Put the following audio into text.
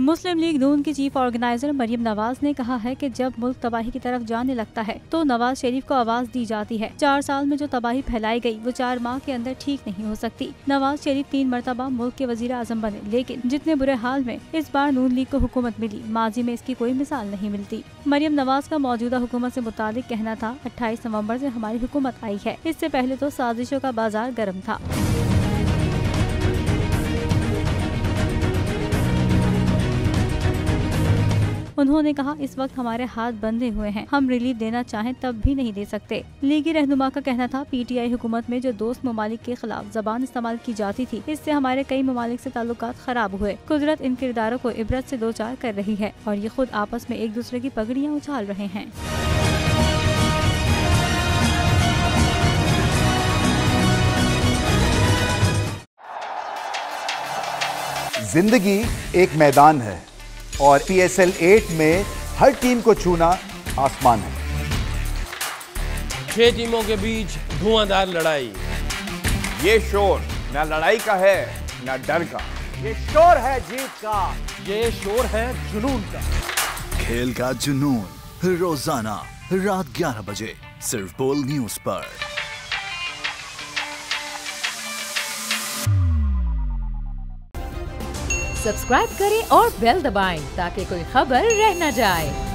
मुस्लिम league नून की chief organiser Maryam Nawaz ने कहा है कि जब मुल्क तबाही की तरफ जाने लगता है तो नवाज शरीफ को आवाज दी जाती है। 4 साल में जो तबाही फैलाई गई वो 4 माह के अंदर ठीक नहीं हो सकती। नवाज शरीफ 3 मरतबा मुल्क के वजीर आजम बने, लेकिन जितने बुरे हाल में इस बार नून लीग को हुकूमत मिली, माजी में इसकी कोई मिसाल नहीं मिलती। मरियम नवाज का मौजूदा हुकूमत से मुतालिक कहना था, 28 नवम्बर से हमारी हुकूमत आई है, इससे पहले तो साजिशों का बाजार गर्म था। उन्होंने कहा, इस वक्त हमारे हाथ बंधे हुए हैं, हम रिलीफ देना चाहें तब भी नहीं दे सकते। लीगी रहनुमा का कहना था, PTI हुकूमत में जो दोस्त ममालिक के खिलाफ जबान इस्तेमाल की जाती थी, इससे हमारे कई ममालिक से ताल्लुकात खराब हुए। कुदरत इन किरदारों को इबरत से दो चार कर रही है और ये खुद आपस में एक दूसरे की पगड़ियाँ उछाल रहे हैं। जिंदगी एक मैदान है और PSL 8 में हर टीम को छूना आसमान है। 6 टीमों के बीच धुआंधार लड़ाई। ये शोर ना लड़ाई का है ना डर का, ये शोर है जीत का, ये शोर है जुनून का। खेल का जुनून रोजाना रात 11 बजे सिर्फ बोल न्यूज पर। सब्सक्राइब करें और बेल दबाएं ताकि कोई खबर रह न जाए।